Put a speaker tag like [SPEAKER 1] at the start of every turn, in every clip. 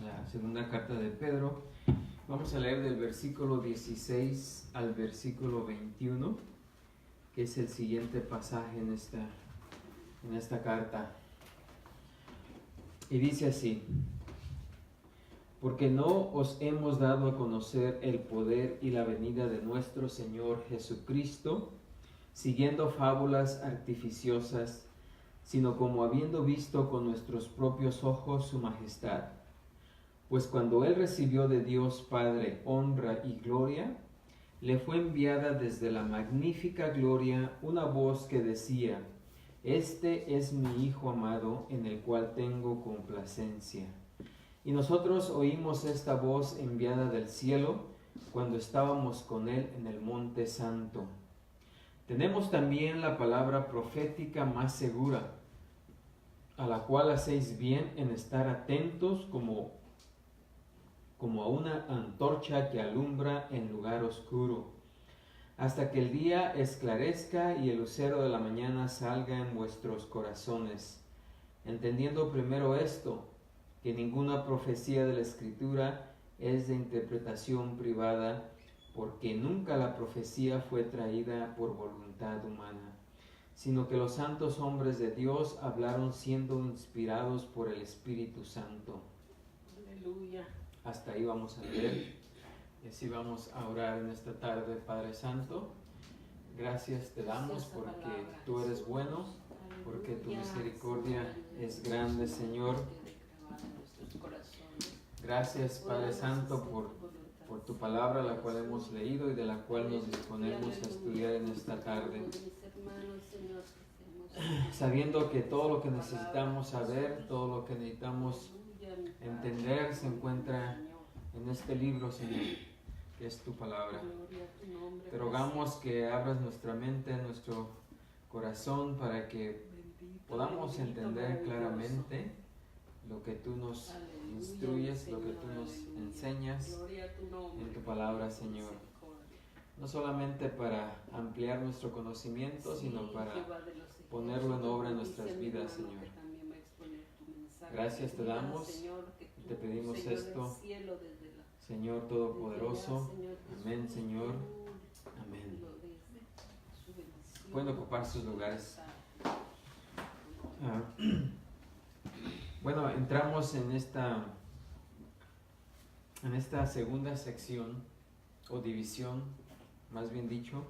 [SPEAKER 1] la segunda carta de Pedro. Vamos a leer del versículo 16 al versículo 21, que es el siguiente pasaje en esta carta. Y dice así: porque no os hemos dado a conocer el poder y la venida de nuestro Señor Jesucristo, siguiendo fábulas artificiosas, sino como habiendo visto con nuestros propios ojos su majestad. Pues cuando Él recibió de Dios Padre honra y gloria, le fue enviada desde la magnífica gloria una voz que decía: Este es mi Hijo amado, en el cual tengo complacencia. Y nosotros oímos esta voz enviada del cielo cuando estábamos con Él en el Monte Santo. Tenemos también la palabra profética más segura, a la cual hacéis bien en estar atentos como a una antorcha que alumbra en lugar oscuro, hasta que el día esclarezca y el lucero de la mañana salga en vuestros corazones, entendiendo primero esto, que ninguna profecía de la Escritura es de interpretación privada, porque nunca la profecía fue traída por voluntad humana, sino que los santos hombres de Dios hablaron siendo inspirados por el Espíritu Santo.
[SPEAKER 2] Aleluya.
[SPEAKER 1] Hasta ahí vamos a leer. Y así vamos a orar en esta tarde. Padre Santo, gracias te damos porque tú eres bueno, porque tu misericordia es grande, Señor. Gracias, Padre Santo, por tu palabra, la cual hemos leído y de la cual nos disponemos a estudiar en esta tarde. Sabiendo que todo lo que necesitamos saber, todo lo que necesitamos entender se encuentra en este libro, Señor, que es tu palabra. Te rogamos que abras nuestra mente, nuestro corazón, para que podamos entender claramente lo que tú nos instruyes, lo que tú nos enseñas en tu palabra, Señor. No solamente para ampliar nuestro conocimiento, sino para ponerlo en obra en nuestras vidas, Señor. Gracias te damos y te pedimos esto, Señor Todopoderoso. Amén, Señor. Amén. Pueden ocupar sus lugares. Bueno, entramos en esta segunda sección o división, más bien dicho,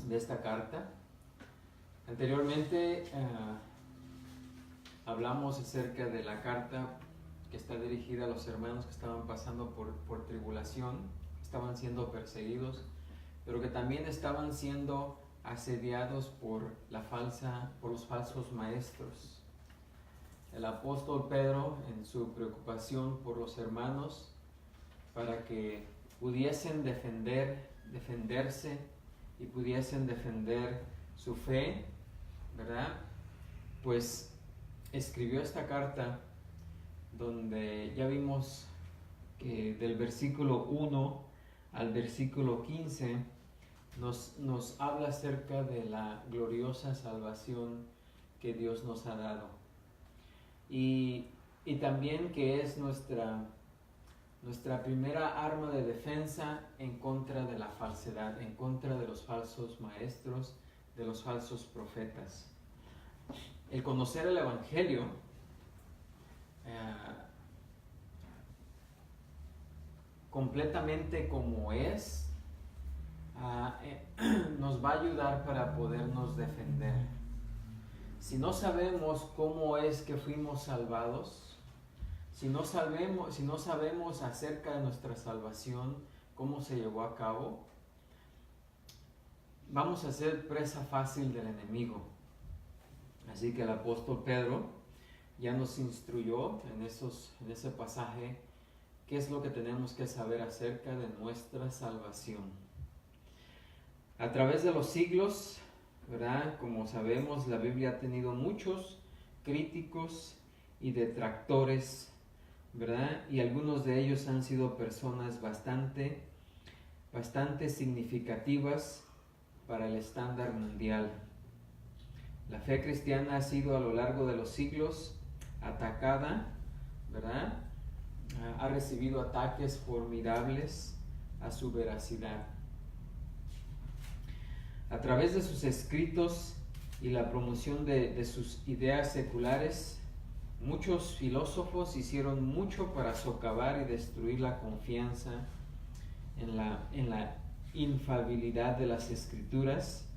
[SPEAKER 1] de esta carta. Anteriormente hablamos acerca de la carta que está dirigida a los hermanos que estaban pasando por tribulación, estaban siendo perseguidos, pero que también estaban siendo asediados por los falsos maestros. El apóstol Pedro, en su preocupación por los hermanos, para que pudiesen defenderse y pudiesen defender su fe, ¿verdad? Pues escribió esta carta donde ya vimos que del versículo 1 al versículo 15 nos habla acerca de la gloriosa salvación que Dios nos ha dado. Y también que es nuestra primera arma de defensa en contra de la falsedad, en contra de los falsos maestros, de los falsos profetas. El conocer el Evangelio completamente como es, nos va a ayudar para podernos defender. Si no sabemos cómo es que fuimos salvados, si no sabemos acerca de nuestra salvación, cómo se llevó a cabo, vamos a ser presa fácil del enemigo. Así que el apóstol Pedro ya nos instruyó en ese pasaje qué es lo que tenemos que saber acerca de nuestra salvación. A través de los siglos, ¿verdad? Como sabemos, la Biblia ha tenido muchos críticos y detractores, ¿verdad? Y algunos de ellos han sido personas bastante significativas para el estándar mundial. La fe cristiana ha sido a lo largo de los siglos atacada, ¿verdad? ha recibido ataques formidables a su veracidad. A través de sus escritos y la promoción de sus ideas seculares, muchos filósofos hicieron mucho para socavar y destruir la confianza en la infalibilidad de las Escrituras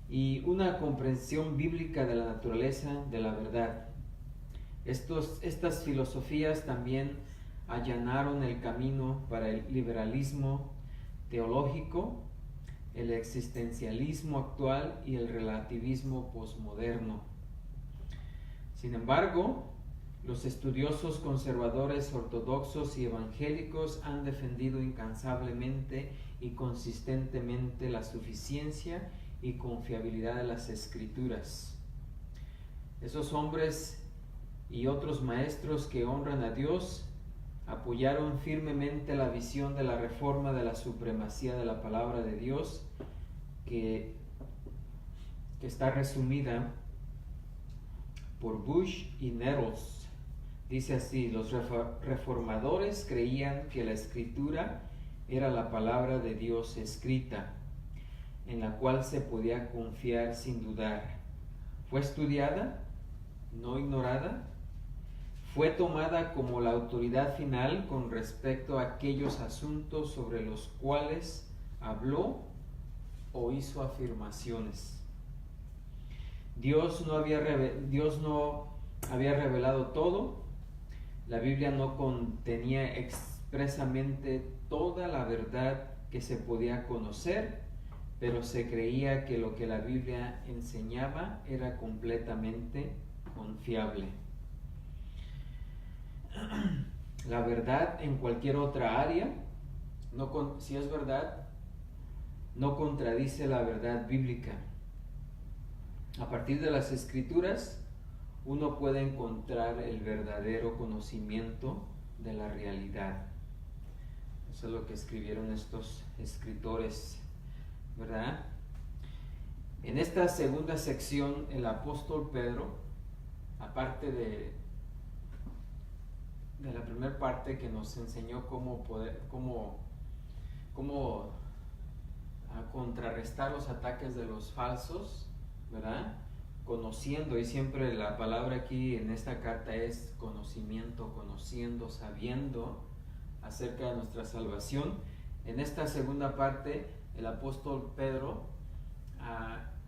[SPEAKER 1] y una comprensión bíblica de la naturaleza de la verdad. Estas filosofías también allanaron el camino para el liberalismo teológico, el existencialismo actual y el relativismo posmoderno. Sin embargo, los estudiosos conservadores ortodoxos y evangélicos han defendido incansablemente y consistentemente la suficiencia y confiabilidad de las Escrituras. Esos hombres y otros maestros que honran a Dios apoyaron firmemente la visión de la reforma de la supremacía de la palabra de Dios, que está resumida por Bush y Nettles. Dice así: los reformadores creían que la Escritura era la palabra de Dios escrita, en la cual se podía confiar sin dudar. Fue estudiada, no ignorada. Fue tomada como la autoridad final con respecto a aquellos asuntos sobre los cuales habló o hizo afirmaciones. Dios no había revelado todo. La Biblia no contenía expresamente toda la verdad que se podía conocer, pero se creía que lo que la Biblia enseñaba era completamente confiable. La verdad en cualquier otra área, si es verdad, no contradice la verdad bíblica. A partir de las Escrituras, uno puede encontrar el verdadero conocimiento de la realidad. Eso es lo que escribieron estos escritores, ¿verdad? En esta segunda sección, el apóstol Pedro, aparte de la primera parte que nos enseñó cómo contrarrestar los ataques de los falsos, ¿verdad? Conociendo, y siempre la palabra aquí en esta carta es conocimiento, conociendo, sabiendo acerca de nuestra salvación. En esta segunda parte, el apóstol Pedro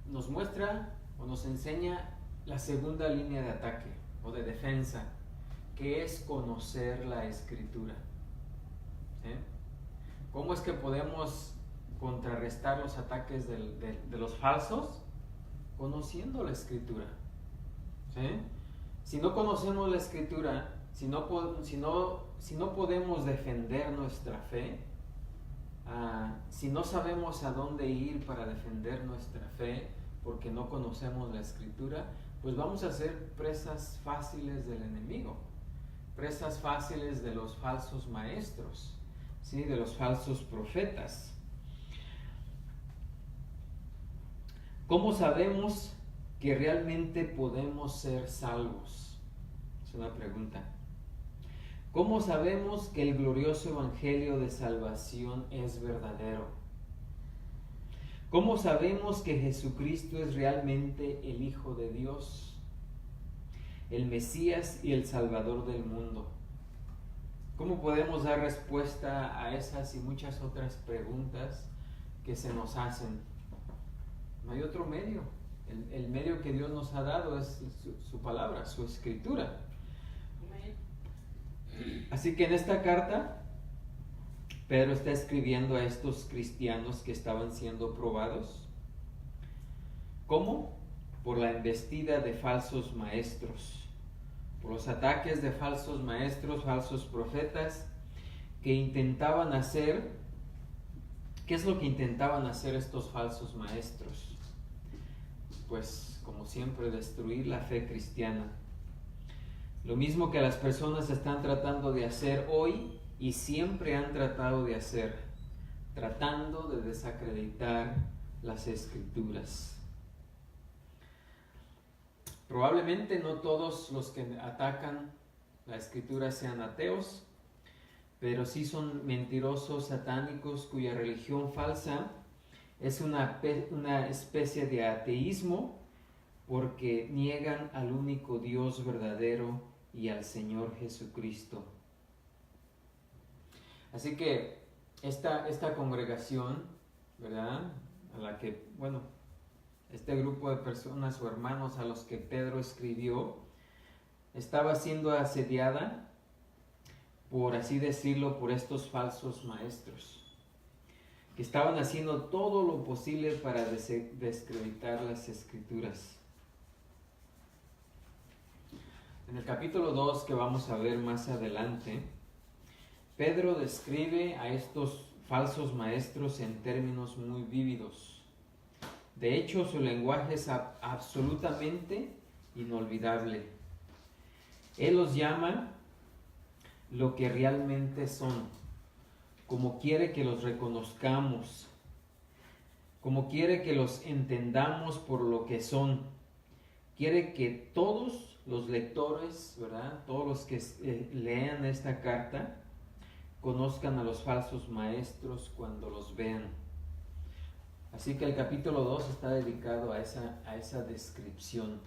[SPEAKER 1] nos muestra o nos enseña la segunda línea de ataque o de defensa, que es conocer la Escritura. ¿Cómo es que podemos contrarrestar los ataques de los falsos? Conociendo la Escritura. Si no conocemos la Escritura, si no podemos defender nuestra fe, si no sabemos a dónde ir para defender nuestra fe porque no conocemos la Escritura, pues vamos a ser presas fáciles del enemigo, presas fáciles de los falsos maestros, ¿sí? De los falsos profetas. ¿Cómo sabemos que realmente podemos ser salvos? Es una pregunta. ¿Cómo sabemos que el glorioso evangelio de salvación es verdadero? ¿Cómo sabemos que Jesucristo es realmente el Hijo de Dios, el Mesías y el Salvador del mundo? ¿Cómo podemos dar respuesta a esas y muchas otras preguntas que se nos hacen? No hay otro medio. El medio que Dios nos ha dado es su palabra, su Escritura. Así que en esta carta, Pedro está escribiendo a estos cristianos que estaban siendo probados. ¿Cómo? Por la embestida de falsos maestros, por los ataques de falsos maestros, falsos profetas, que intentaban hacer. ¿Qué es lo que intentaban hacer estos falsos maestros? Pues, como siempre, destruir la fe cristiana. Lo mismo que las personas están tratando de hacer hoy y siempre han tratado de hacer, tratando de desacreditar las Escrituras. Probablemente no todos los que atacan la Escritura sean ateos, pero sí son mentirosos satánicos cuya religión falsa es una especie de ateísmo, porque niegan al único Dios verdadero y al Señor Jesucristo. Así que esta congregación, ¿verdad? A la que, bueno, este grupo de personas o hermanos a los que Pedro escribió, estaba siendo asediada, por así decirlo, por estos falsos maestros, que estaban haciendo todo lo posible para desacreditar las Escrituras. En el capítulo 2, que vamos a ver más adelante, Pedro describe a estos falsos maestros en términos muy vívidos. De hecho, su lenguaje es absolutamente inolvidable. Él los llama lo que realmente son, como quiere que los reconozcamos, como quiere que los entendamos por lo que son. Quiere que todos los lectores, ¿verdad? Todos los que lean esta carta, conozcan a los falsos maestros cuando los vean. Así que el capítulo 2 está dedicado a esa descripción.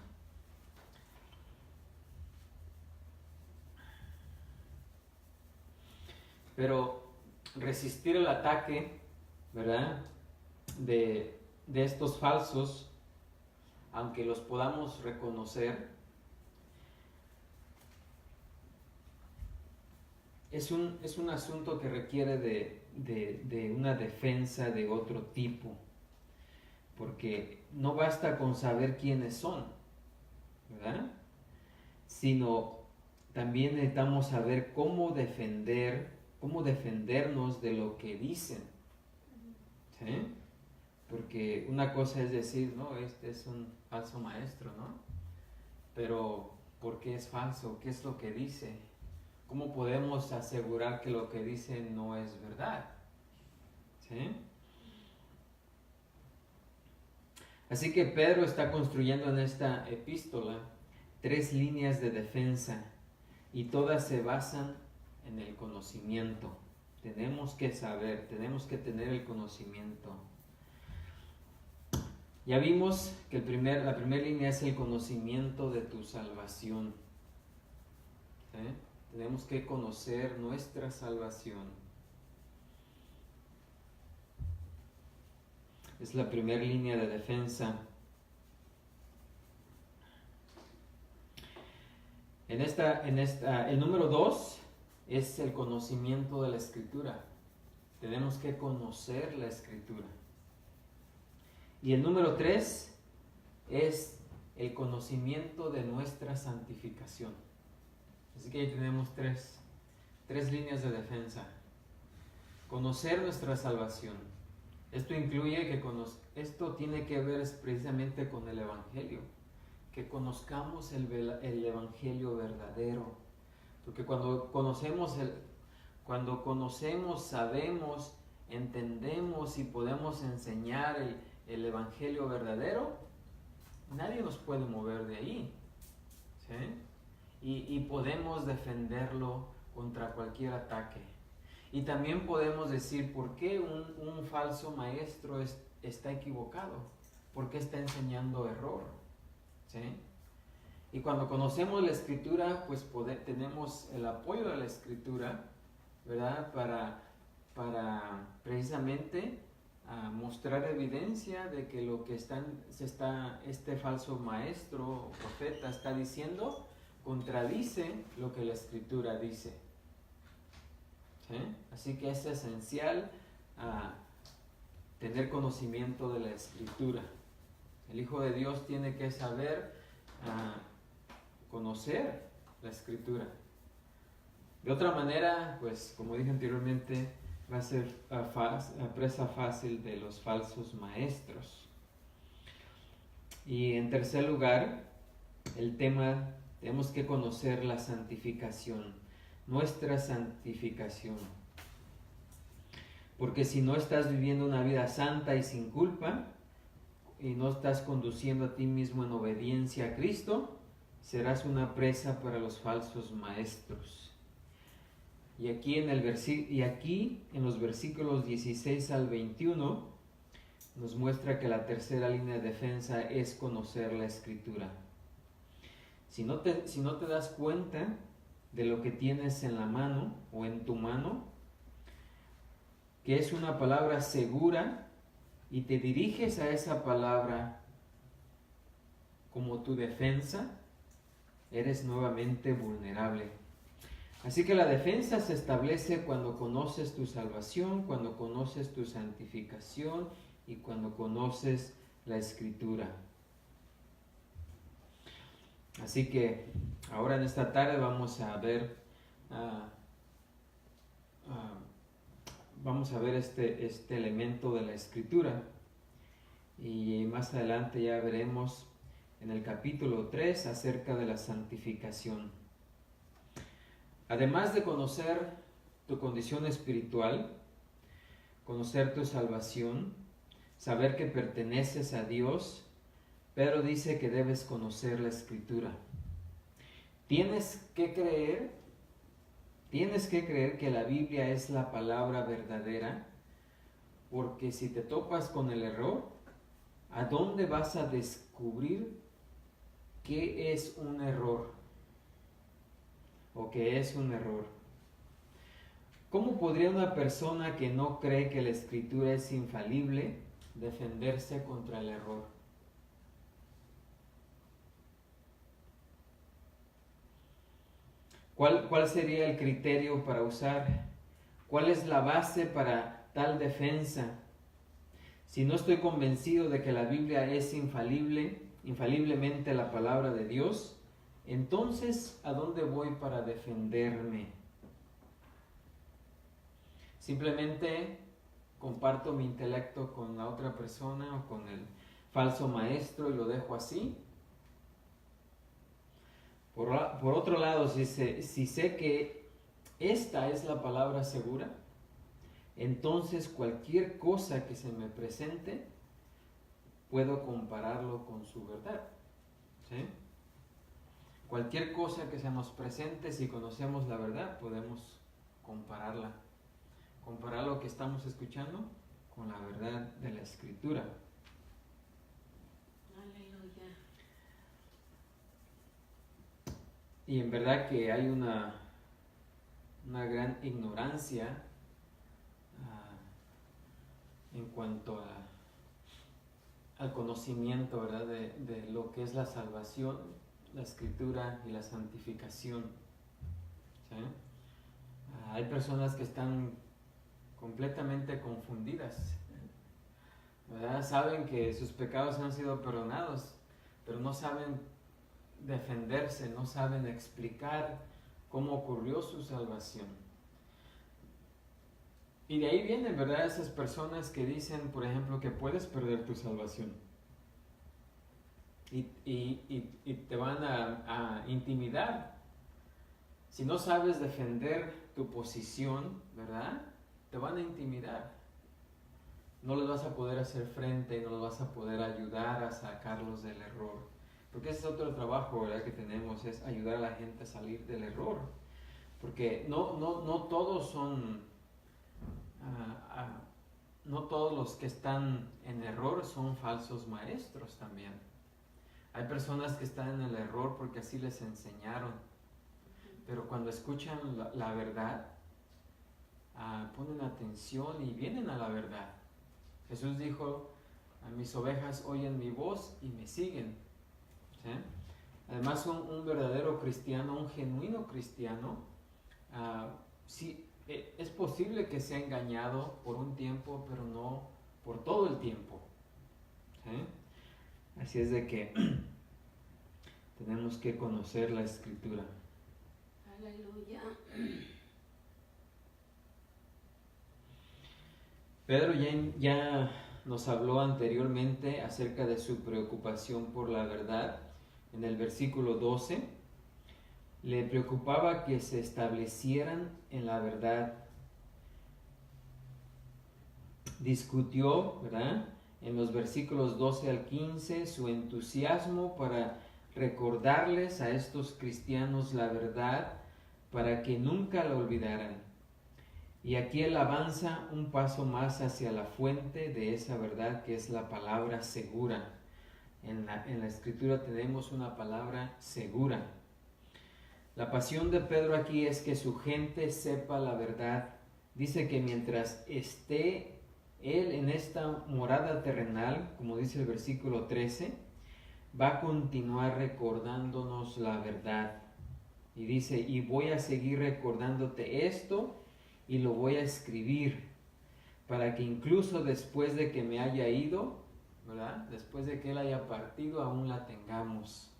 [SPEAKER 1] Pero resistir el ataque, ¿verdad? De estos falsos, aunque los podamos reconocer, es un asunto que requiere de una defensa de otro tipo, porque no basta con saber quiénes son, ¿verdad? Sino también necesitamos saber cómo defendernos de lo que dicen, ¿sí? Porque una cosa es decir, no, este es un falso maestro, ¿no? Pero, ¿por qué es falso? ¿Qué es lo que dice? ¿Cómo podemos asegurar que lo que dice no es verdad? ¿Sí? Así que Pedro está construyendo en esta epístola 3 líneas de defensa, y todas se basan en el conocimiento. Tenemos que saber, tenemos que tener el conocimiento. Ya vimos que la primera línea es el conocimiento de tu salvación. ¿Sí? Tenemos que conocer nuestra salvación. Es la primera línea de defensa. El número 2 es el conocimiento de la Escritura. Tenemos que conocer la Escritura. Y el número 3 es el conocimiento de nuestra santificación. Así que ahí tenemos tres líneas de defensa. Conocer nuestra salvación. Esto incluye esto tiene que ver precisamente con el Evangelio. Que conozcamos el Evangelio verdadero. Porque cuando conocemos, sabemos, entendemos y podemos enseñar el Evangelio verdadero, nadie nos puede mover de ahí. ¿Sí? Y podemos defenderlo contra cualquier ataque. Y también podemos decir por qué un falso maestro está equivocado, por qué está enseñando error. ¿Sí? Y cuando conocemos la Escritura, pues tenemos el apoyo de la Escritura, ¿verdad? Para precisamente mostrar evidencia de que lo que este falso maestro o profeta está diciendo contradice lo que la Escritura dice. ¿Sí? Así que es esencial tener conocimiento de la Escritura. El Hijo de Dios tiene que saber conocer la Escritura. De otra manera, pues como dije anteriormente, va a ser presa fácil de los falsos maestros. Y en tercer lugar, tenemos que conocer la santificación, nuestra santificación. Porque si no estás viviendo una vida santa y sin culpa, y no estás conduciendo a ti mismo en obediencia a Cristo, serás una presa para los falsos maestros. Y aquí en los versículos 16 al 21 nos muestra que la tercera línea de defensa es conocer la Escritura. Si no te das cuenta de lo que tienes en la mano o en tu mano, que es una palabra segura, y te diriges a esa palabra como tu defensa, eres nuevamente vulnerable. Así que la defensa se establece cuando conoces tu salvación, cuando conoces tu santificación y cuando conoces la Escritura. Así que ahora en esta tarde vamos a ver este elemento de la Escritura, y más adelante ya veremos en el capítulo 3 acerca de la santificación. Además de conocer tu condición espiritual, conocer tu salvación, saber que perteneces a Dios, Pedro dice que debes conocer la Escritura. Tienes que creer que la Biblia es la palabra verdadera, porque si te topas con el error, ¿a dónde vas a descubrir qué es un error? ¿O qué es un error? ¿Cómo podría una persona que no cree que la Escritura es infalible defenderse contra el error? ¿Cuál sería el criterio para usar? ¿Cuál es la base para tal defensa? Si no estoy convencido de que la Biblia es infaliblemente la palabra de Dios, entonces, ¿a dónde voy para defenderme? Simplemente comparto mi intelecto con la otra persona o con el falso maestro y lo dejo así. Por otro lado, si sé que esta es la palabra segura, entonces cualquier cosa que se me presente, puedo compararlo con su verdad. ¿Sí? Cualquier cosa que se nos presente, si conocemos la verdad, podemos compararla. Comparar lo que estamos escuchando con la verdad de la Escritura.
[SPEAKER 2] Aleluya.
[SPEAKER 1] Y en verdad que hay una gran ignorancia en cuanto al conocimiento, ¿verdad?, de lo que es la salvación, la Escritura y la santificación. ¿Sí? Hay personas que están completamente confundidas, ¿verdad? Saben que sus pecados han sido perdonados, pero no saben defenderse, no saben explicar cómo ocurrió su salvación. Y de ahí vienen, ¿verdad?, esas personas que dicen, por ejemplo, que puedes perder tu salvación. Y te van a intimidar. Si no sabes defender tu posición, ¿verdad?, te van a intimidar. No les vas a poder hacer frente, no les vas a poder ayudar a sacarlos del error. Porque ese es otro trabajo, ¿verdad?, que tenemos, es ayudar a la gente a salir del error. Porque no todos son, no todos los que están en error son falsos maestros también. Hay personas que están en el error porque así les enseñaron. Pero cuando escuchan la verdad, ponen atención y vienen a la verdad. Jesús dijo, a mis ovejas oyen mi voz y me siguen. ¿Sí? Además, un verdadero cristiano, un genuino cristiano, sí, es posible que sea engañado por un tiempo, pero no por todo el tiempo. ¿Sí? Así es de que tenemos que conocer la Escritura.
[SPEAKER 2] Aleluya.
[SPEAKER 1] Pedro ya nos habló anteriormente acerca de su preocupación por la verdad. En el versículo 12, le preocupaba que se establecieran en la verdad. Discutió, ¿verdad?, en los versículos 12 al 15 su entusiasmo para recordarles a estos cristianos la verdad, para que nunca la olvidaran. Y aquí él avanza un paso más hacia la fuente de esa verdad que es la palabra segura. En la Escritura tenemos una palabra segura. La pasión de Pedro aquí es que su gente sepa la verdad. Dice que mientras esté él en esta morada terrenal, como dice el versículo 13, va a continuar recordándonos la verdad. Y dice, y voy a seguir recordándote esto y lo voy a escribir para que incluso después de que me haya ido, ¿verdad? Después de que él haya partido, aún la tengamos.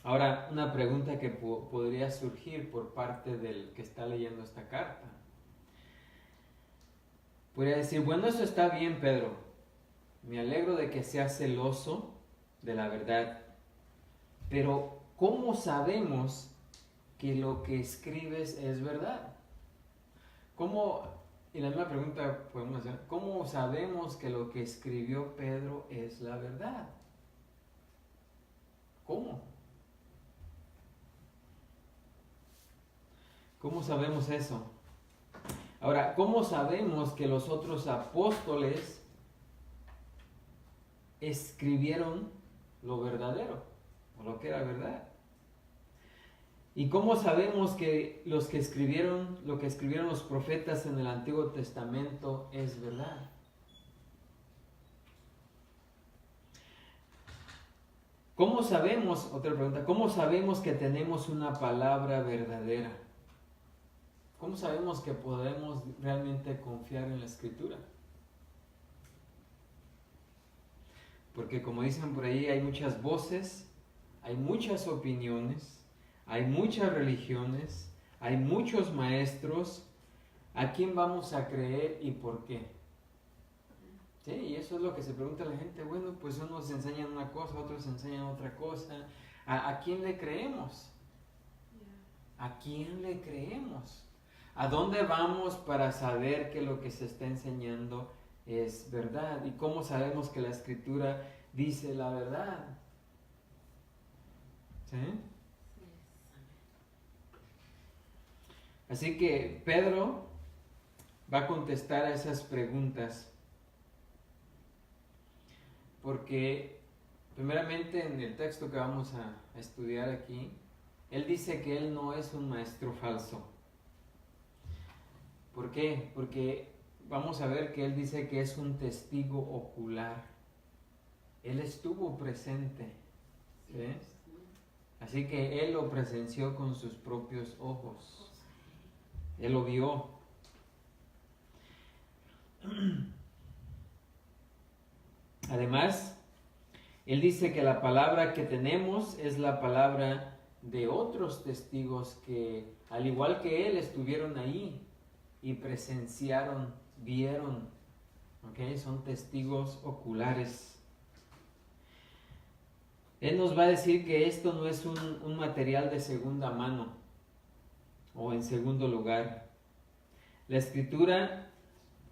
[SPEAKER 1] Ahora, una pregunta que podría surgir por parte del que está leyendo esta carta. Podría decir, bueno, eso está bien, Pedro. Me alegro de que seas celoso de la verdad. Pero, ¿cómo sabemos que lo que escribes es verdad? Y la misma pregunta podemos hacer, ¿cómo sabemos que lo que escribió Pedro es la verdad? ¿Cómo? ¿Cómo sabemos eso? Ahora, ¿cómo sabemos que los otros apóstoles escribieron lo verdadero, o lo que era verdad? ¿Y cómo sabemos que lo que escribieron los profetas en el Antiguo Testamento es verdad? ¿Cómo sabemos, otra pregunta, cómo sabemos que tenemos una palabra verdadera? ¿Cómo sabemos que podemos realmente confiar en la Escritura? Porque como dicen por ahí, hay muchas voces, hay muchas opiniones, hay muchas religiones, hay muchos maestros. ¿A quién vamos a creer y por qué? ¿Sí? Y eso es lo que se pregunta la gente. Bueno, pues unos enseñan una cosa, otros enseñan otra cosa. ¿A quién le creemos? ¿A quién le creemos? ¿A dónde vamos para saber que lo que se está enseñando es verdad? ¿Y cómo sabemos que la Escritura dice la verdad? ¿Sí? Así que Pedro va a contestar a esas preguntas porque primeramente en el texto que vamos a estudiar aquí, él dice que él no es un maestro falso. ¿Por qué? Porque vamos a ver que él dice que es un testigo ocular. Él estuvo presente, ¿sí? Así que él lo presenció con sus propios ojos. Él lo vio. Además, él dice que la palabra que tenemos es la palabra de otros testigos que, al igual que él, estuvieron ahí y presenciaron, vieron. ¿Okay? Son testigos oculares. Él nos va a decir que esto no es un material de segunda mano o en segundo lugar. La Escritura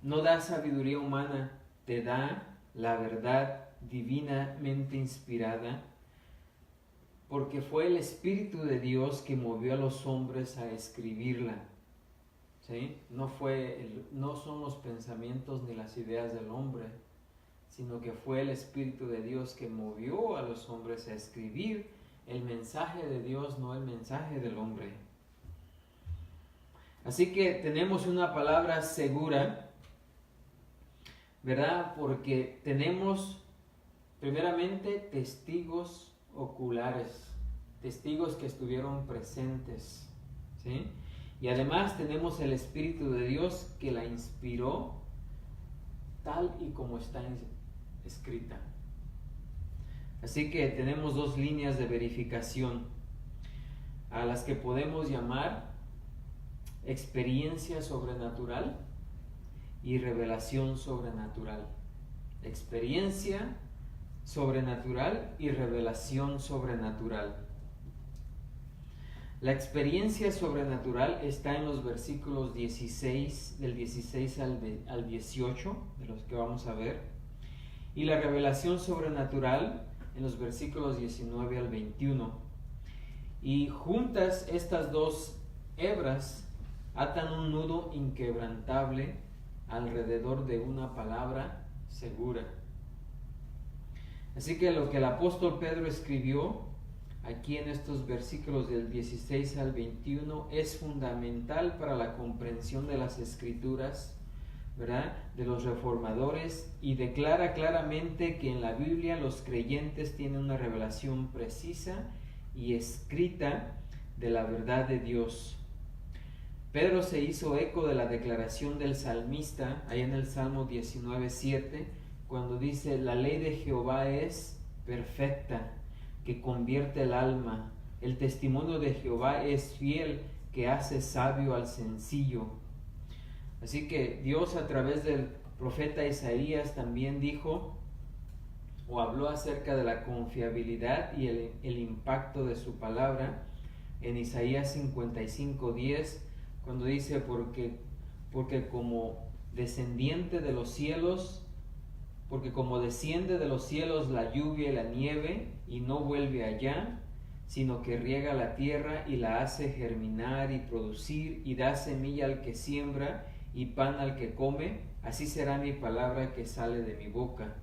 [SPEAKER 1] no da sabiduría humana, te da la verdad divinamente inspirada, porque fue el Espíritu de Dios que movió a los hombres a escribirla. ¿Sí? No son los pensamientos ni las ideas del hombre, sino que fue el Espíritu de Dios que movió a los hombres a escribir el mensaje de Dios, no el mensaje del hombre. Así que tenemos una palabra segura, ¿verdad? Porque tenemos primeramente testigos oculares, testigos que estuvieron presentes, ¿sí? Y además tenemos el Espíritu de Dios que la inspiró tal y como está escrita. Así que tenemos dos líneas de verificación a las que podemos llamar experiencia sobrenatural y revelación sobrenatural. Experiencia sobrenatural y revelación sobrenatural. La experiencia sobrenatural está en los versículos 16, del 16 al 18, de los que vamos a ver, y la revelación sobrenatural en los versículos 19 al 21. Y juntas estas dos hebras atan un nudo inquebrantable alrededor de una palabra segura. Así que lo que el apóstol Pedro escribió aquí en estos versículos del 16 al 21 es fundamental para la comprensión de las Escrituras, ¿verdad?, de los reformadores, y declara claramente que en la Biblia los creyentes tienen una revelación precisa y escrita de la verdad de Dios. Pedro se hizo eco de la declaración del salmista ahí en el Salmo 19:7, cuando dice: la ley de Jehová es perfecta, que convierte el alma. El testimonio de Jehová es fiel, que hace sabio al sencillo. Así que Dios, a través del profeta Isaías, también dijo o habló acerca de la confiabilidad y el impacto de su palabra en Isaías 55:10, cuando dice: porque como desciende de los cielos la lluvia y la nieve, y no vuelve allá, sino que riega la tierra y la hace germinar y producir, y da semilla al que siembra y pan al que come, así será mi palabra que sale de mi boca.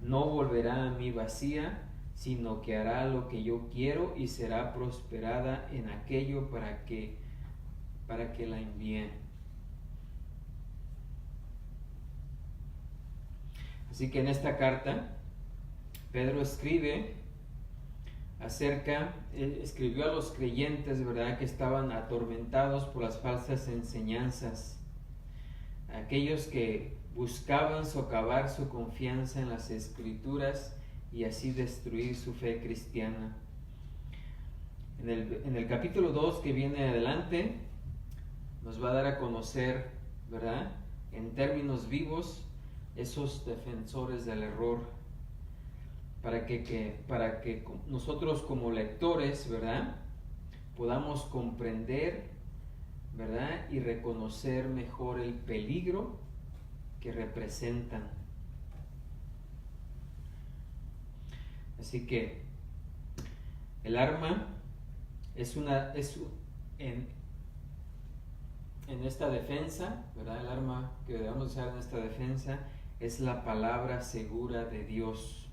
[SPEAKER 1] No volverá a mí vacía, sino que hará lo que yo quiero, y será prosperada en aquello para que la envíen. Así que en esta carta Pedro escribió a los creyentes, ¿verdad?, que estaban atormentados por las falsas enseñanzas, aquellos que buscaban socavar su confianza en las Escrituras y así destruir su fe cristiana. En el capítulo 2 que viene adelante nos va a dar a conocer, ¿verdad?, en términos vivos, esos defensores del error, para que nosotros como lectores, ¿verdad?, podamos comprender, ¿verdad?, y reconocer mejor el peligro que representan. Así que el arma en esta defensa, ¿verdad?, el arma que debemos usar en esta defensa es la palabra segura de Dios.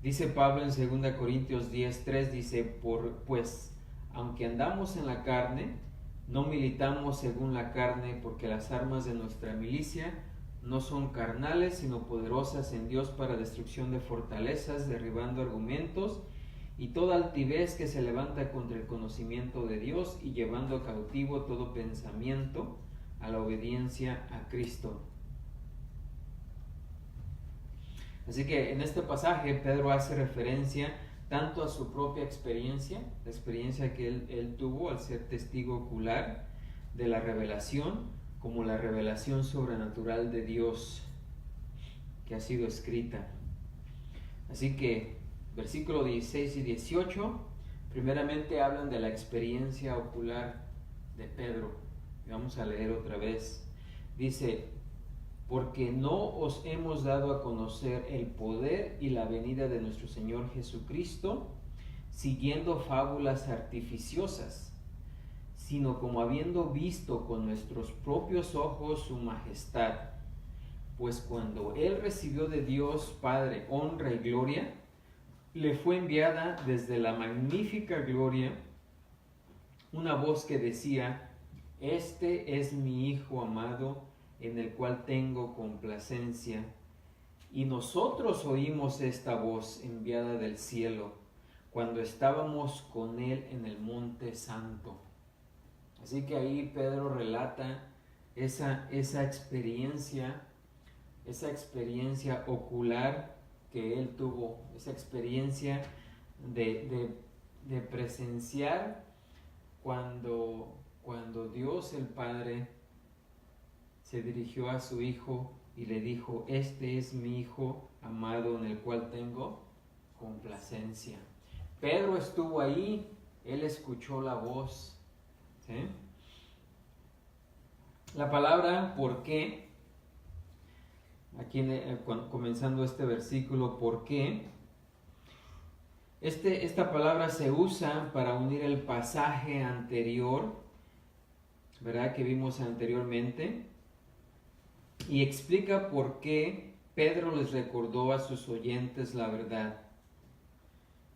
[SPEAKER 1] Dice Pablo en 2 Corintios 10:3, dice: pues aunque andamos en la carne, no militamos según la carne, porque las armas de nuestra milicia no son carnales, sino poderosas en Dios para destrucción de fortalezas, derribando argumentos y toda altivez que se levanta contra el conocimiento de Dios, y llevando cautivo todo pensamiento a la obediencia a Cristo. Así que en este pasaje Pedro hace referencia tanto a su propia experiencia, la experiencia que él tuvo al ser testigo ocular de la revelación, como la revelación sobrenatural de Dios que ha sido escrita. Así que versículo 16 y 18 primeramente hablan de la experiencia ocular de Pedro. Vamos a leer otra vez. Dice: porque no os hemos dado a conocer el poder y la venida de nuestro Señor Jesucristo siguiendo fábulas artificiosas, sino como habiendo visto con nuestros propios ojos su majestad. Pues cuando Él recibió de Dios Padre honra y gloria, le fue enviada desde la magnífica gloria una voz que decía: este es mi Hijo amado, en el cual tengo complacencia. Y nosotros oímos esta voz enviada del cielo cuando estábamos con Él en el Monte Santo. Así que ahí Pedro relata esa experiencia ocular que él tuvo, esa experiencia de presenciar cuando Dios el Padre se dirigió a su Hijo y le dijo: este es mi Hijo amado en el cual tengo complacencia. Pedro estuvo ahí, él escuchó la voz, ¿sí? La palabra ¿por qué? Aquí comenzando este versículo, ¿por qué? Esta palabra se usa para unir el pasaje anterior, ¿verdad? Que vimos anteriormente, y explica por qué Pedro les recordó a sus oyentes la verdad.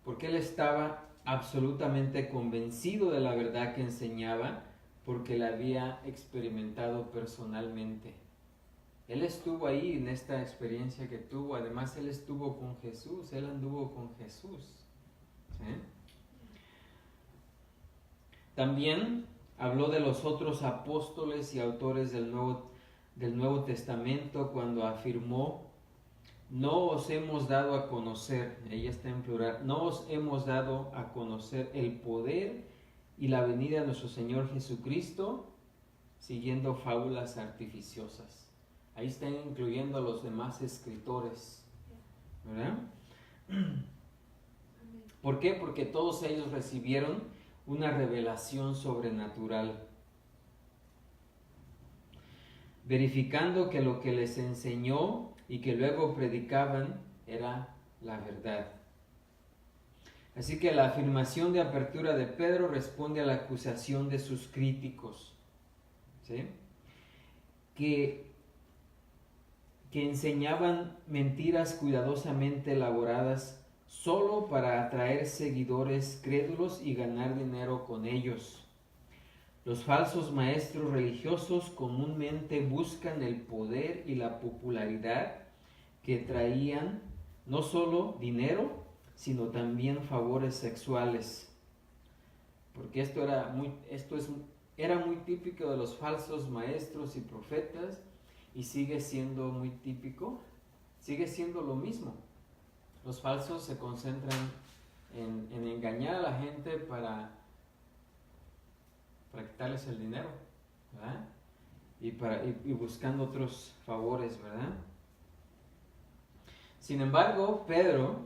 [SPEAKER 1] Porque él estaba absolutamente convencido de la verdad que enseñaba, porque la había experimentado personalmente. Él estuvo ahí en esta experiencia que tuvo. Además, él estuvo con Jesús, él anduvo con Jesús. ¿Sí? También habló de los otros apóstoles y autores del Nuevo Testamento cuando afirmó: no os hemos dado a conocer, ella está en plural, no os hemos dado a conocer el poder y la venida de nuestro Señor Jesucristo siguiendo fábulas artificiosas. Ahí están incluyendo a los demás escritores, ¿verdad? ¿Por qué? Porque todos ellos recibieron una revelación sobrenatural, verificando que lo que les enseñó y que luego predicaban era la verdad. Así que la afirmación de apertura de Pedro responde a la acusación de sus críticos, ¿sí? que enseñaban mentiras cuidadosamente elaboradas solo para atraer seguidores crédulos y ganar dinero con ellos. Los falsos maestros religiosos comúnmente buscan el poder y la popularidad que traían no solo dinero, sino también favores sexuales. Porque esto era muy típico de los falsos maestros y profetas, y sigue siendo muy típico, sigue siendo lo mismo. Los falsos se concentran en engañar a la gente para quitarles el dinero, ¿verdad? Y buscando otros favores, ¿verdad? Sin embargo, Pedro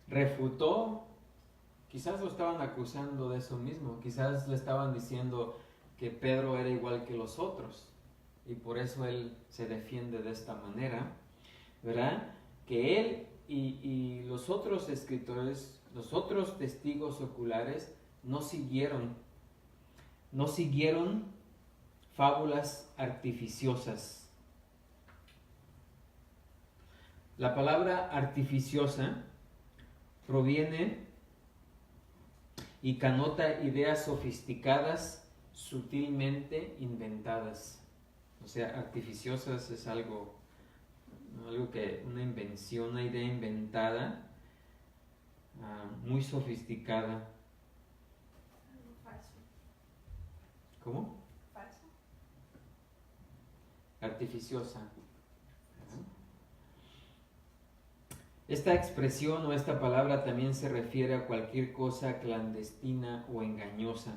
[SPEAKER 1] refutó, quizás lo estaban acusando de eso mismo, quizás le estaban diciendo que Pedro era igual que los otros, y por eso él se defiende de esta manera, ¿verdad? Que él y los otros escritores, los otros testigos oculares, no siguieron fábulas artificiosas. La palabra artificiosa proviene y conota ideas sofisticadas, sutilmente inventadas. O sea, artificiosas es algo que, una invención, una idea inventada, muy sofisticada.
[SPEAKER 2] Algo falso.
[SPEAKER 1] ¿Cómo?
[SPEAKER 2] Falso.
[SPEAKER 1] Artificiosa. Esta expresión o esta palabra también se refiere a cualquier cosa clandestina o engañosa.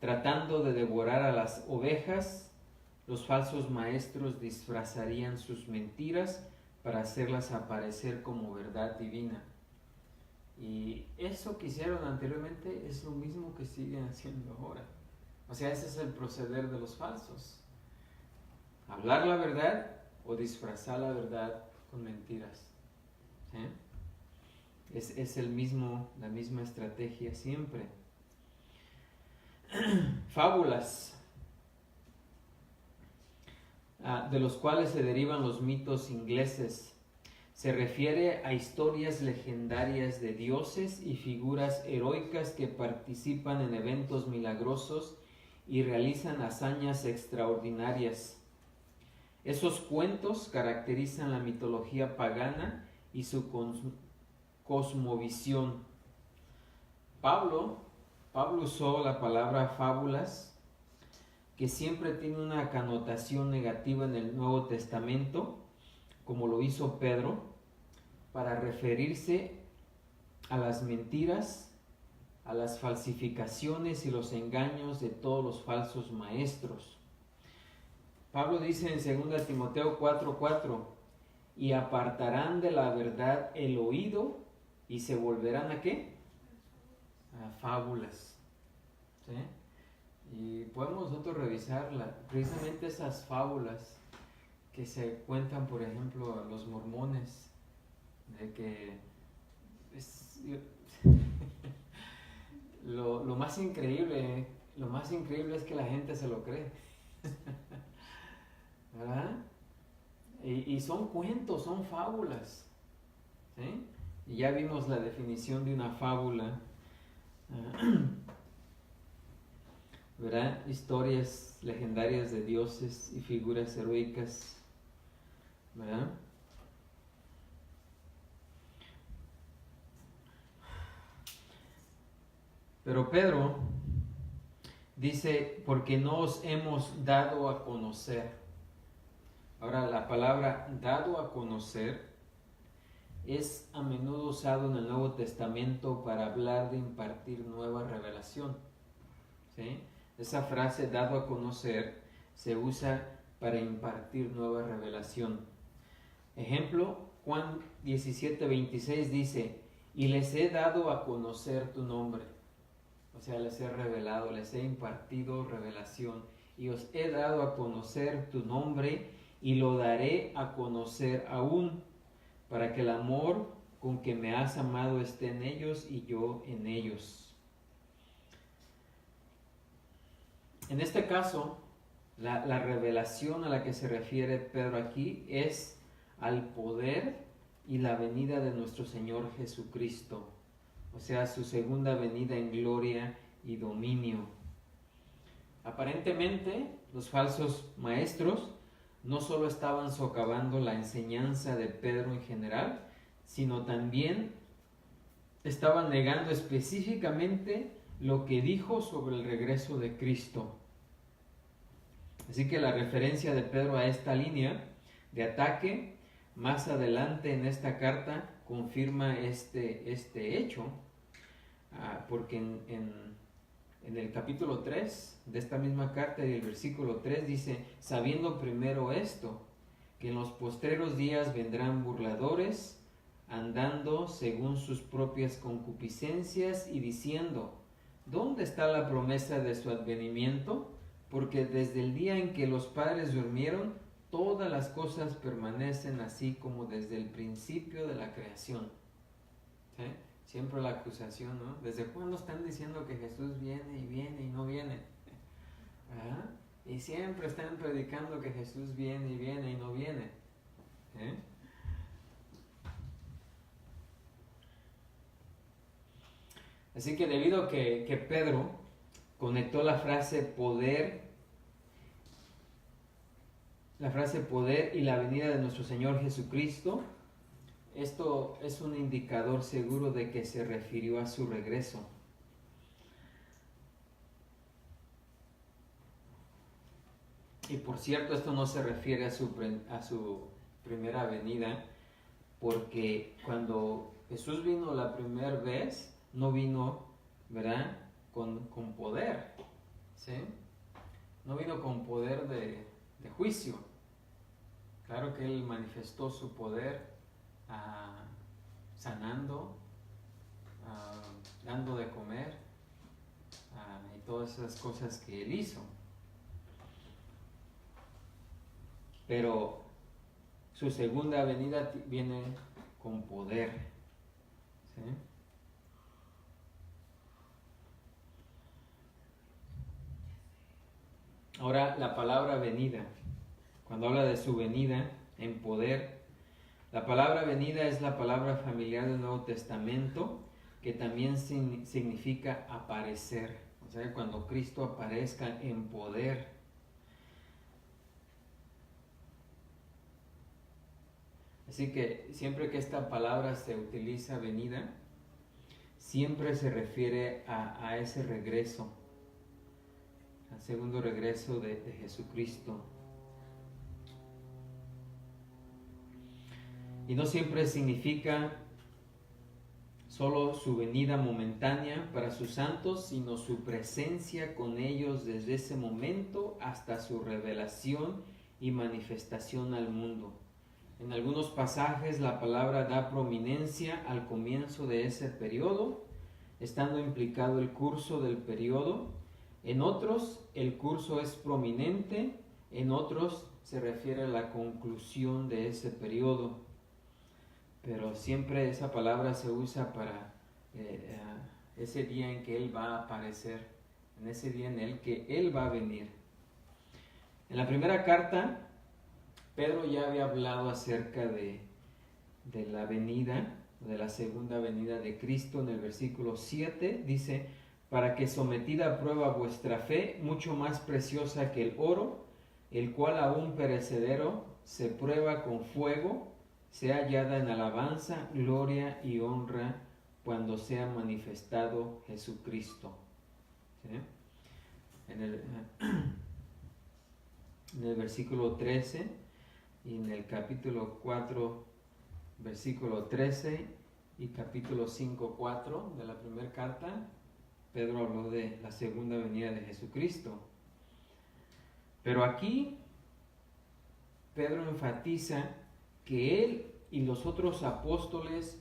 [SPEAKER 1] Tratando de devorar a las ovejas, los falsos maestros disfrazarían sus mentiras para hacerlas aparecer como verdad divina. Y eso que hicieron anteriormente es lo mismo que siguen haciendo ahora. O sea, ese es el proceder de los falsos. Hablar la verdad o disfrazar la verdad con mentiras. ¿Sí? Es la misma estrategia siempre. Fábulas, de los cuales se derivan los mitos ingleses. Se refiere a historias legendarias de dioses y figuras heroicas que participan en eventos milagrosos y realizan hazañas extraordinarias. Esos cuentos caracterizan la mitología pagana y su cosmovisión. Pablo usó la palabra fábulas, que siempre tiene una connotación negativa en el Nuevo Testamento, como lo hizo Pedro, para referirse a las mentiras, a las falsificaciones y los engaños de todos los falsos maestros. Pablo dice en 2 Timoteo 4:4, y apartarán de la verdad el oído y se volverán ¿a qué? A fábulas. ¿Sí? Y podemos nosotros revisar precisamente esas fábulas que se cuentan, por ejemplo, a los mormones, de que Lo más increíble es que la gente se lo cree. ¿Verdad? Y son cuentos, son fábulas. ¿Sí? Y ya vimos la definición de una fábula. ¿Verdad? Historias legendarias de dioses y figuras heroicas. ¿Verdad? Pero Pedro dice, porque no os hemos dado a conocer. Ahora, la palabra dado a conocer es a menudo usado en el Nuevo Testamento para hablar de impartir nueva revelación. ¿Sí? Esa frase dado a conocer se usa para impartir nueva revelación. Ejemplo, Juan 17:26 dice, y les he dado a conocer tu nombre. O sea, les he revelado, les he impartido revelación. Y os he dado a conocer tu nombre y lo daré a conocer aún, para que el amor con que me has amado esté en ellos y yo en ellos. En este caso, la revelación a la que se refiere Pedro aquí es al poder y la venida de nuestro Señor Jesucristo, o sea, su segunda venida en gloria y dominio. Aparentemente, los falsos maestros no solo estaban socavando la enseñanza de Pedro en general, sino también estaban negando específicamente lo que dijo sobre el regreso de Cristo. Así que la referencia de Pedro a esta línea de ataque más adelante en esta carta confirma este hecho, porque en el capítulo 3 de esta misma carta y el versículo 3 dice, sabiendo primero esto, que en los postreros días vendrán burladores, andando según sus propias concupiscencias y diciendo, ¿dónde está la promesa de su advenimiento? Porque desde el día en que los padres durmieron, todas las cosas permanecen así como desde el principio de la creación. ¿Sí? Siempre la acusación, ¿no? ¿Desde cuándo están diciendo que Jesús viene y no viene? ¿Verdad? Y siempre están predicando que Jesús viene y no viene. ¿Eh? Así que debido a que Pedro conectó la frase poder y la venida de nuestro Señor Jesucristo, esto es un indicador seguro de que se refirió a su regreso. Y por cierto, esto no se refiere a su primera venida, porque cuando Jesús vino la primera vez, no vino, ¿verdad?, con poder, ¿sí? No vino con poder de juicio. Claro que Él manifestó su poder sanando, dando de comer y todas esas cosas que Él hizo. Pero su segunda venida viene con poder. ¿Sí? Ahora, la palabra venida, cuando habla de su venida en poder, la palabra venida es la palabra familiar del Nuevo Testamento, que también significa aparecer. O sea, cuando Cristo aparezca en poder. Así que siempre que esta palabra se utiliza, venida, siempre se refiere a ese regreso, al segundo regreso de Jesucristo. Y no siempre significa solo su venida momentánea para sus santos, sino su presencia con ellos desde ese momento hasta su revelación y manifestación al mundo. En algunos pasajes la palabra da prominencia al comienzo de ese periodo, estando implicado el curso del periodo. En otros el curso es prominente, en otros se refiere a la conclusión de ese periodo. Pero siempre esa palabra se usa ese día en que Él va a aparecer, en ese día en el que Él va a venir. En la primera carta, Pedro ya había hablado acerca de la venida, de la segunda venida de Cristo. En el versículo 7 dice: para que sometida a prueba vuestra fe, mucho más preciosa que el oro, el cual aún perecedero se prueba con fuego, sea hallada en alabanza, gloria y honra cuando sea manifestado Jesucristo. ¿Sí? En el versículo 13 y en el capítulo 4, versículo 13 y capítulo 5, 4 de la primera carta, Pedro habló de la segunda venida de Jesucristo. Pero aquí Pedro enfatiza que él y los otros apóstoles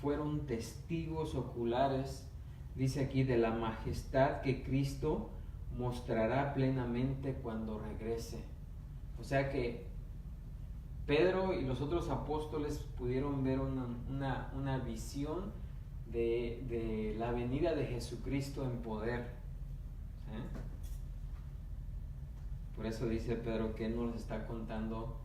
[SPEAKER 1] fueron testigos oculares, dice aquí, de la majestad que Cristo mostrará plenamente cuando regrese. O sea que Pedro y los otros apóstoles pudieron ver una visión de la venida de Jesucristo en poder. ¿Sí? Por eso dice Pedro que él no les está contando,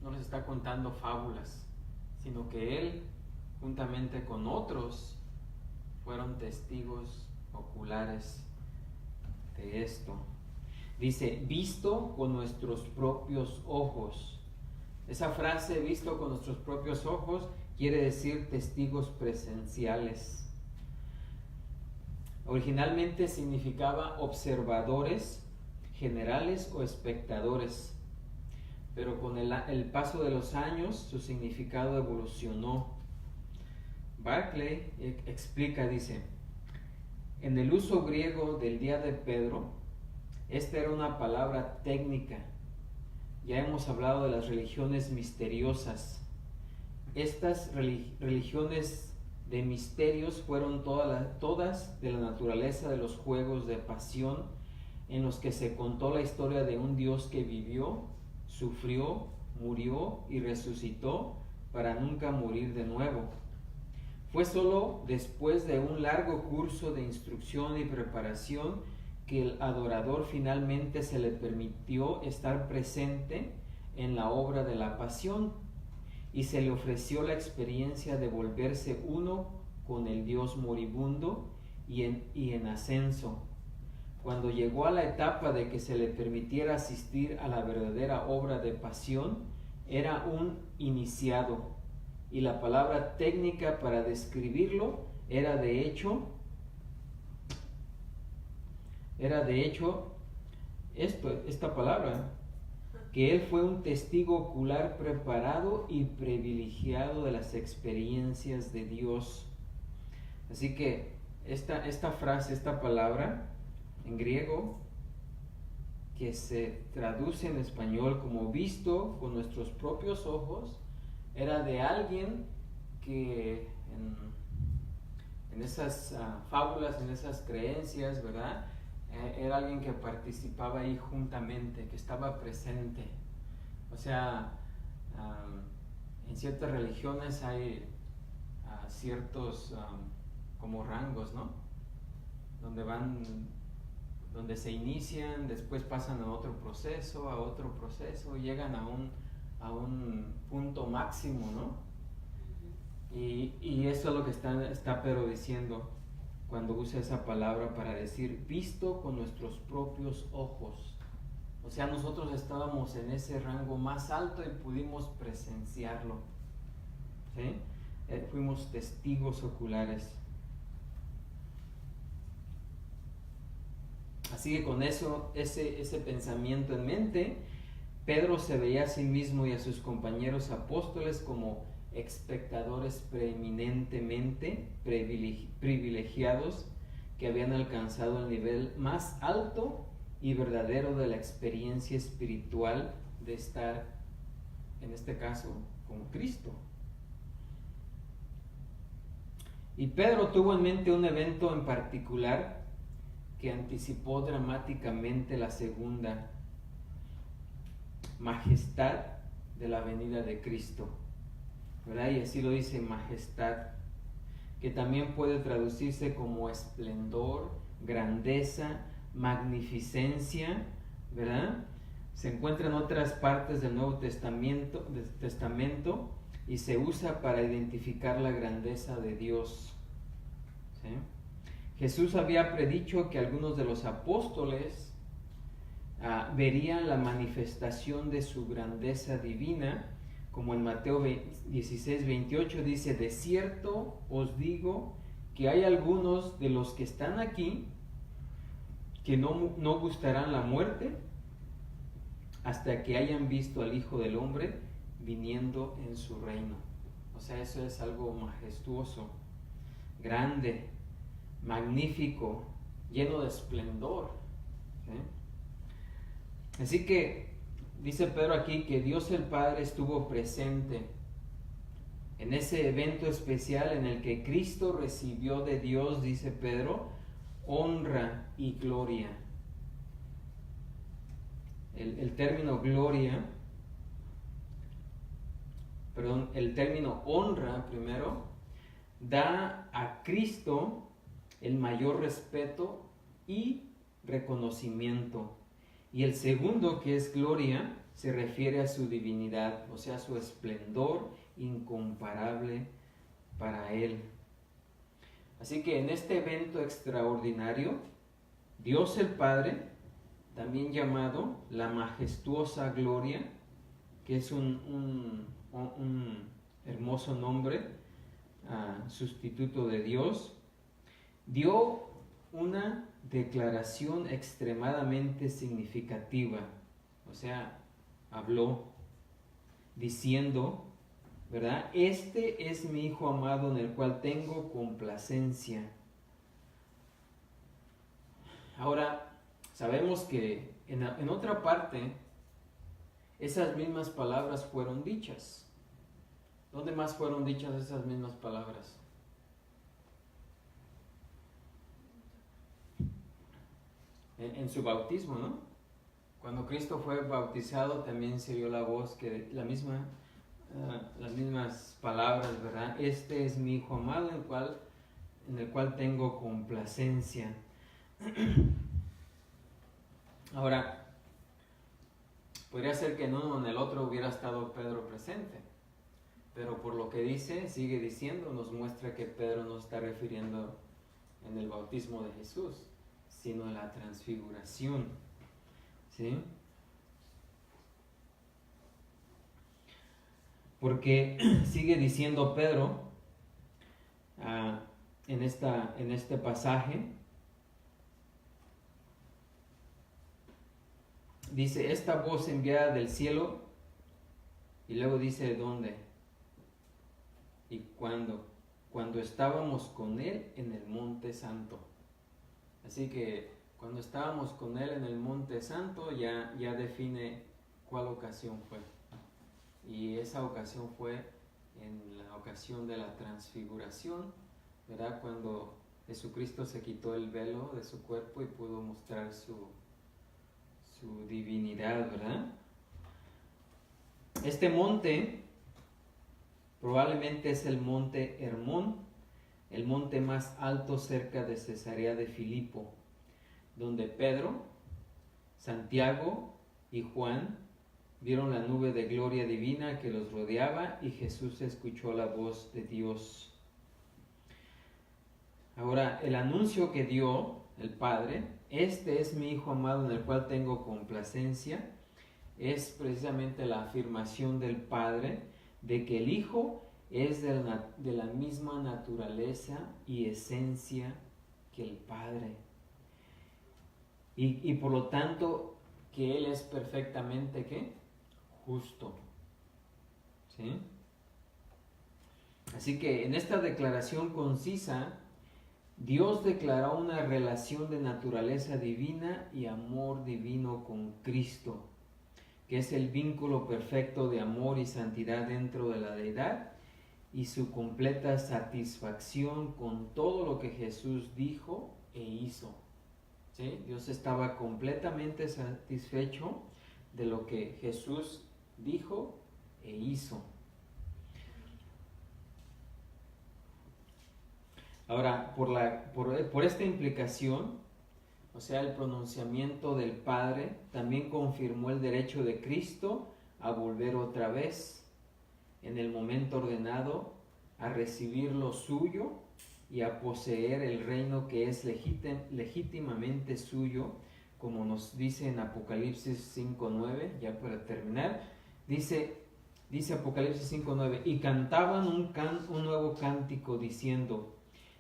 [SPEAKER 1] no les está contando fábulas, sino que él, juntamente con otros, fueron testigos oculares de esto. Dice, visto con nuestros propios ojos. Esa frase, visto con nuestros propios ojos, quiere decir testigos presenciales. Originalmente significaba observadores generales o espectadores, pero con el paso de los años su significado evolucionó. Barclay explica, dice, en el uso griego del día de Pedro, esta era una palabra técnica. Ya hemos hablado de las religiones misteriosas. Estas religiones de misterios fueron todas de la naturaleza de los juegos de pasión, en los que se contó la historia de un Dios que vivió, sufrió, murió y resucitó para nunca morir de nuevo. Fue solo después de un largo curso de instrucción y preparación que el adorador finalmente se le permitió estar presente en la obra de la pasión y se le ofreció la experiencia de volverse uno con el Dios moribundo y en ascenso. Cuando llegó a la etapa de que se le permitiera asistir a la verdadera obra de pasión, era un iniciado, y la palabra técnica para describirlo era de hecho esta palabra, que él fue un testigo ocular preparado y privilegiado de las experiencias de Dios. Así que esta frase, esta palabra en griego, que se traduce en español como visto con nuestros propios ojos, era de alguien que en esas fábulas, en esas creencias, ¿verdad? Era alguien que participaba ahí juntamente, que estaba presente. O sea, en ciertas religiones hay ciertos como rangos, ¿no? Donde se inician, después pasan a otro proceso, y llegan a un punto máximo, ¿no? Y eso es lo que está Pedro diciendo cuando usa esa palabra para decir visto con nuestros propios ojos. O sea, nosotros estábamos en ese rango más alto y pudimos presenciarlo. ¿Sí? Fuimos testigos oculares. Así que con ese pensamiento en mente, Pedro se veía a sí mismo y a sus compañeros apóstoles como espectadores preeminentemente privilegiados que habían alcanzado el nivel más alto y verdadero de la experiencia espiritual de estar, en este caso, con Cristo. Y Pedro tuvo en mente un evento en particular que anticipó dramáticamente la segunda majestad de la venida de Cristo. ¿verdad? Y así lo dice majestad, que también puede traducirse como esplendor, grandeza, magnificencia, ¿verdad? Se encuentra en otras partes del Nuevo Testamento y se usa para identificar la grandeza de Dios. ¿Sí? Jesús había predicho que algunos de los apóstoles verían la manifestación de su grandeza divina, como en Mateo 16, 28 dice: de cierto os digo que hay algunos de los que están aquí que no gustarán la muerte hasta que hayan visto al Hijo del Hombre viniendo en su reino. O sea, eso es algo majestuoso, grande, magnífico, lleno de esplendor. ¿Sí? Así que dice Pedro aquí que Dios el Padre estuvo presente en ese evento especial en el que Cristo recibió de Dios, dice Pedro, honra y gloria. El término gloria, el término honra primero, da a Cristo el mayor respeto y reconocimiento. Y el segundo, que es gloria, se refiere a su divinidad, o sea, su esplendor incomparable para Él. Así que en este evento extraordinario, Dios el Padre, también llamado la majestuosa gloria, que es un hermoso nombre, sustituto de Dios, dio una declaración extremadamente significativa. O sea, habló diciendo, ¿verdad? Este es mi Hijo amado en el cual tengo complacencia. Ahora, sabemos que en otra parte esas mismas palabras fueron dichas. ¿Dónde más fueron dichas esas mismas palabras? En su bautismo, ¿no? Cuando Cristo fue bautizado también se oyó la voz, que las mismas palabras, ¿verdad? Este es mi Hijo amado en el cual tengo complacencia. Ahora, podría ser que en uno o en el otro hubiera estado Pedro presente, pero por lo que sigue diciendo, nos muestra que Pedro no está refiriendo en el bautismo de Jesús, sino en la transfiguración. ¿Sí? Porque sigue diciendo Pedro en este pasaje, dice, esta voz enviada del cielo, y luego dice dónde y cuándo estábamos con él en el monte santo. Así que cuando estábamos con él en el monte santo ya define cuál ocasión fue. Y esa ocasión fue en la ocasión de la transfiguración, ¿verdad? Cuando Jesucristo se quitó el velo de su cuerpo y pudo mostrar su divinidad, ¿verdad? Este monte probablemente es el monte Hermón, el monte más alto cerca de Cesarea de Filipo, donde Pedro, Santiago y Juan vieron la nube de gloria divina que los rodeaba y Jesús escuchó la voz de Dios. Ahora, el anuncio que dio el Padre, este es mi Hijo amado en el cual tengo complacencia, es precisamente la afirmación del Padre de que el Hijo es de la misma naturaleza y esencia que el Padre. Y por lo tanto, que Él es perfectamente, ¿qué? Justo. ¿Sí? Así que en esta declaración concisa, Dios declaró una relación de naturaleza divina y amor divino con Cristo, que es el vínculo perfecto de amor y santidad dentro de la deidad y su completa satisfacción con todo lo que Jesús dijo e hizo. ¿Sí? Dios estaba completamente satisfecho de lo que Jesús dijo e hizo. Ahora, por esta implicación, o sea, el pronunciamiento del Padre, también confirmó el derecho de Cristo a volver otra vez en el momento ordenado, a recibir lo suyo y a poseer el reino que es legítimamente suyo, como nos dice en Apocalipsis 5.9, ya para terminar, dice Apocalipsis 5.9, y cantaban un nuevo cántico diciendo: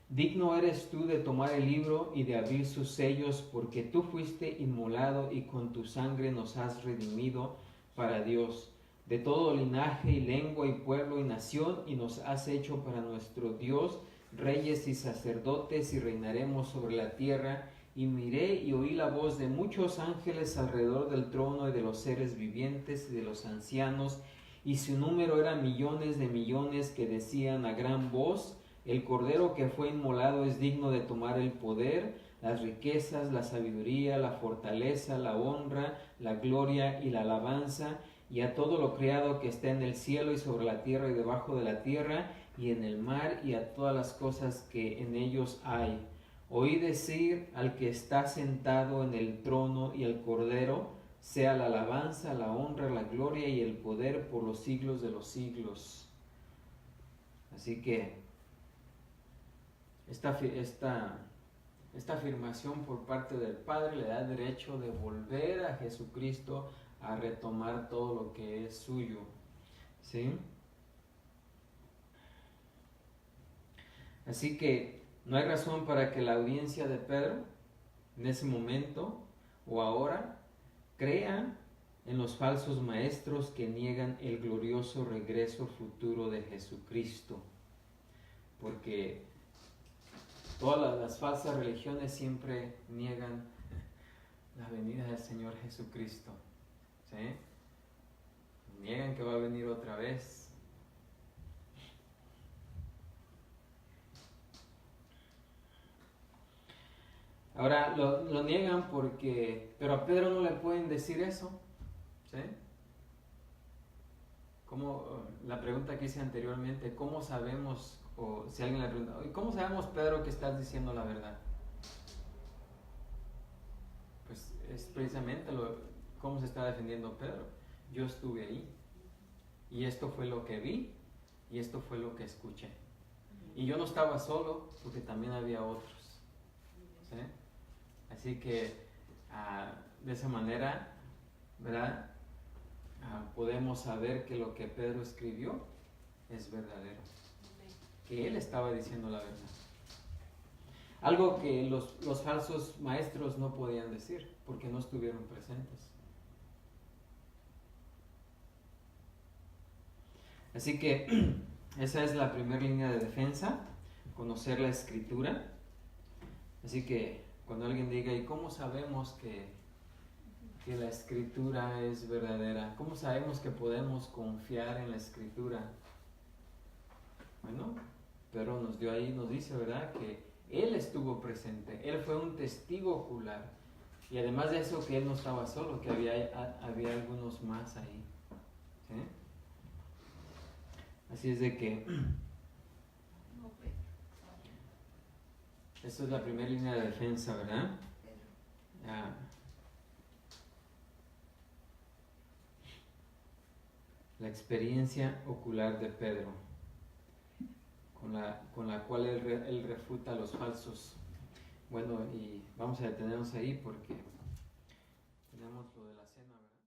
[SPEAKER 1] digno eres tú de tomar el libro y de abrir sus sellos, porque tú fuiste inmolado y con tu sangre nos has redimido para Dios, de todo linaje y lengua y pueblo y nación, y nos has hecho para nuestro Dios reyes y sacerdotes, y reinaremos sobre la tierra. Y miré y oí la voz de muchos ángeles alrededor del trono y de los seres vivientes y de los ancianos, y su número era millones de millones, que decían a gran voz: el Cordero que fue inmolado es digno de tomar el poder, las riquezas, la sabiduría, la fortaleza, la honra, la gloria y la alabanza, y a todo lo creado que está en el cielo y sobre la tierra y debajo de la tierra y en el mar, y a todas las cosas que en ellos hay. Oí decir al que está sentado en el trono y al Cordero: sea la alabanza, la honra, la gloria y el poder por los siglos de los siglos. Así que esta afirmación por parte del Padre le da el derecho de volver a Jesucristo a retomar todo lo que es suyo. ¿Sí? Así que no hay razón para que la audiencia de Pedro, en ese momento o ahora, crea en los falsos maestros que niegan el glorioso regreso futuro de Jesucristo. Porque todas las falsas religiones siempre niegan la venida del Señor Jesucristo. ¿Sí? Niegan que va a venir otra vez. Ahora lo niegan pero a Pedro no le pueden decir eso. ¿Sí? Como la pregunta que hice anteriormente, ¿cómo sabemos, o si alguien le pregunta, ¿cómo sabemos, Pedro, que estás diciendo la verdad? Pues es precisamente cómo se está defendiendo Pedro. Yo estuve ahí, y esto fue lo que vi, y esto fue lo que escuché. Y yo no estaba solo, porque también había otros. ¿Sí? Así que de esa manera, ¿verdad? Podemos saber que lo que Pedro escribió es verdadero, que él estaba diciendo la verdad. Algo que los falsos maestros no podían decir, porque no estuvieron presentes. Así que esa es la primera línea de defensa, conocer la Escritura. Así que cuando alguien diga, ¿y cómo sabemos que la Escritura es verdadera? ¿Cómo sabemos que podemos confiar en la Escritura? Bueno, Pedro nos dice, ¿verdad?, que él estuvo presente, él fue un testigo ocular, y además de eso, que él no estaba solo, que había algunos más ahí. ¿Sí? Así es de que esta es la primera línea de defensa, ¿verdad? La experiencia ocular de Pedro, con la cual él refuta a los falsos. Bueno, y vamos a detenernos ahí porque